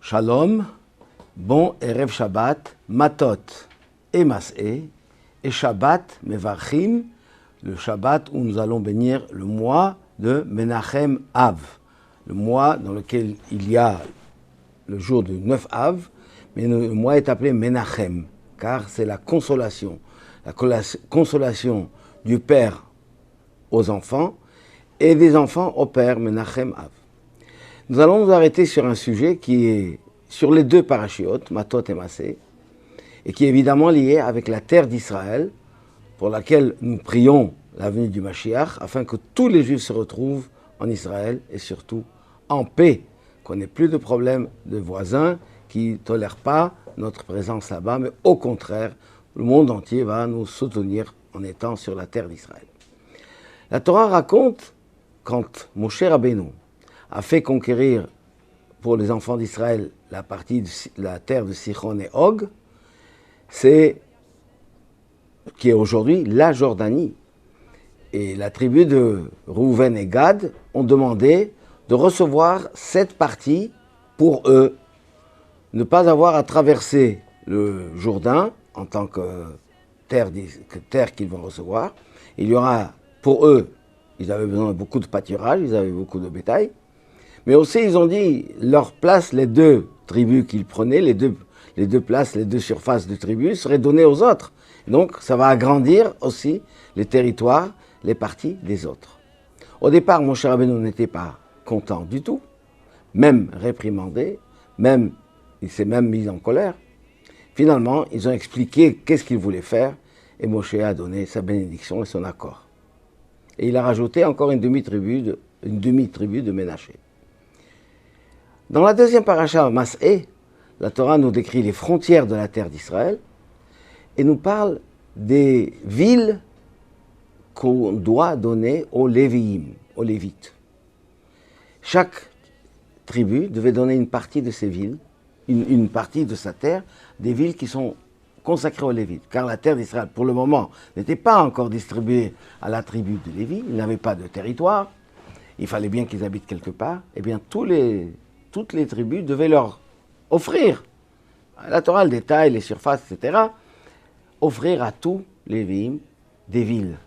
Shalom, bon Erev Shabbat, Matot et Mas'é, et Shabbat Mevarchim, le Shabbat où nous allons bénir le mois de Menachem Av, le mois dans lequel il y a le jour du 9 Av, mais le mois est appelé Menachem, car c'est la consolation du Père aux enfants et des enfants au Père, Menachem Av. Nous allons nous arrêter sur un sujet qui est sur les deux parachiotes, Matot et Massé, et qui est évidemment lié avec la terre d'Israël, pour laquelle nous prions la venue du Mashiach, afin que tous les Juifs se retrouvent en Israël et surtout en paix, qu'on n'ait plus de problèmes de voisins qui ne tolèrent pas notre présence là-bas, mais au contraire, le monde entier va nous soutenir en étant sur la terre d'Israël. La Torah raconte, quand Moshe Rabbeinu a fait conquérir pour les enfants d'Israël la partie de la terre de Sichon et Og, qui est aujourd'hui la Jordanie. Et la tribu de Rouven et Gad ont demandé de recevoir cette partie pour eux, ne pas avoir à traverser le Jourdain en tant que terre qu'ils vont recevoir. Il y aura pour eux, ils avaient besoin de beaucoup de pâturage, ils avaient beaucoup de bétail, mais aussi ils ont dit leur place, les deux tribus qu'ils prenaient, les deux places, les deux surfaces de tribus seraient données aux autres. Donc ça va agrandir aussi les territoires, les parties des autres. Au départ, Moshe Rabbeinu n'était pas content du tout, même réprimandé, il s'est même mis en colère. Finalement, ils ont expliqué qu'est-ce qu'ils voulaient faire et Moshe a donné sa bénédiction et son accord. Et il a rajouté encore une demi-tribu de Ménaché. Dans la deuxième paracha, Mas'é, la Torah nous décrit les frontières de la terre d'Israël et nous parle des villes qu'on doit donner aux Lévi'im, aux Lévites. Chaque tribu devait donner une partie de ses villes, une partie de sa terre, des villes qui sont consacrées aux Lévites. Car la terre d'Israël, pour le moment, n'était pas encore distribuée à la tribu de Lévi, ils n'avaient pas de territoire, il fallait bien qu'ils habitent quelque part. Eh bien, toutes les tribus devaient leur offrir, la Torah le détaille, les surfaces, etc., offrir à tous les Lévi'im des villes,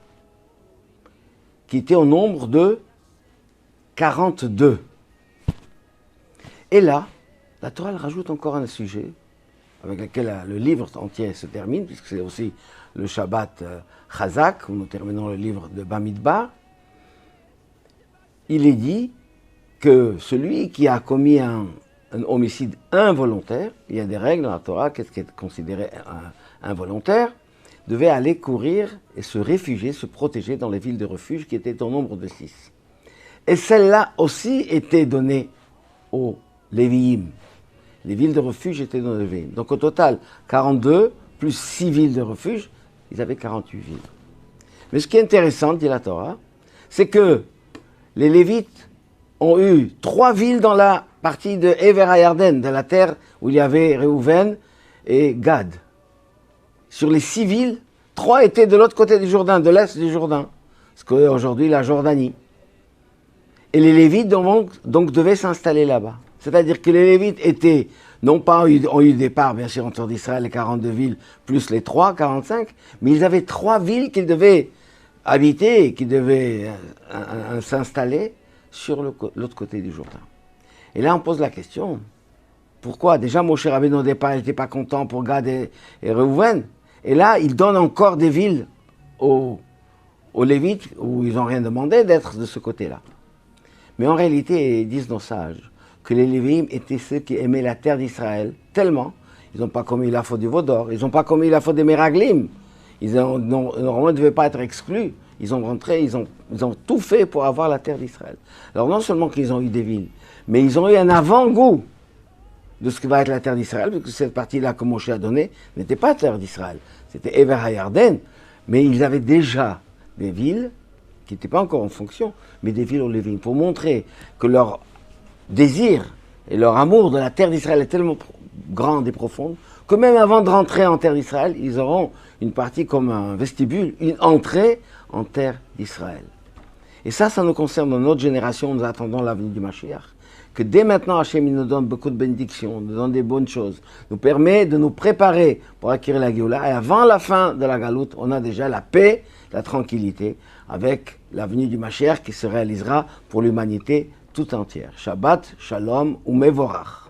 qui étaient au nombre de 42. Et là, la Torah rajoute encore un sujet avec lequel le livre entier se termine, puisque c'est aussi le Shabbat Chazak, où nous terminons le livre de Bamidbar. Il est dit que celui qui a commis un homicide involontaire, il y a des règles dans la Torah, qu'est-ce qui est considéré involontaire, devait aller courir et se réfugier, se protéger dans les villes de refuge qui étaient au nombre de 6. Et celles-là aussi étaient données aux Lévi'im. Les villes de refuge étaient données aux Lévi'im. Donc au total, 42 plus 6 villes de refuge, ils avaient 48 villes. Mais ce qui est intéressant, dit la Torah, c'est que les Lévites ont eu 3 villes dans la partie de Ever HaYarden, de la terre où il y avait Réhouven et Gad. Sur les 6 villes, 3 étaient de l'autre côté du Jourdain, de l'est du Jourdain, ce qu'est aujourd'hui la Jordanie. Et les Lévites donc devaient s'installer là-bas. C'est-à-dire que les Lévites ont eu des parts, bien sûr, en terre d'Israël, les 42 villes, plus les 3, 45, mais ils avaient 3 villes qu'ils devaient habiter et qui devaient s'installer sur l'autre côté du Jourdain. Et là, on pose la question, pourquoi? Déjà, Moshe Rabbeinu, au départ, il n'était pas content pour Gad et Réhouven, et là, il donne encore des villes aux Lévites, où ils n'ont rien demandé d'être de ce côté-là. Mais en réalité, disent nos sages, que les Lévi'im étaient ceux qui aimaient la terre d'Israël tellement, ils n'ont pas commis la faute du veau d'or, ils n'ont pas commis la faute des Meraglim, normalement, ils ne devaient pas être exclus, ils ont rentré, ils ont tout fait pour avoir la terre d'Israël. Alors non seulement qu'ils ont eu des villes, mais ils ont eu un avant-goût de ce que va être la terre d'Israël, parce que cette partie-là que Moshe a donnée n'était pas la terre d'Israël, c'était Ever HaYarden, mais ils avaient déjà des villes qui n'étaient pas encore en fonction, mais des villes aux Lévi'im, pour montrer que leur désir et leur amour de la terre d'Israël est tellement grande et profonde que même avant de rentrer en terre d'Israël, ils auront une partie comme un vestibule, une entrée en terre d'Israël. Et ça nous concerne dans notre génération, nous attendons la venue du Mashiach. que dès maintenant Hachem il nous donne beaucoup de bénédictions, nous donne des bonnes choses, nous permet de nous préparer pour acquérir la Géoula. Et avant la fin de la Galoute, on a déjà la paix, la tranquillité, avec la venue du Mashiach qui se réalisera pour l'humanité tout entière. Shabbat, Shalom ou Mevorach.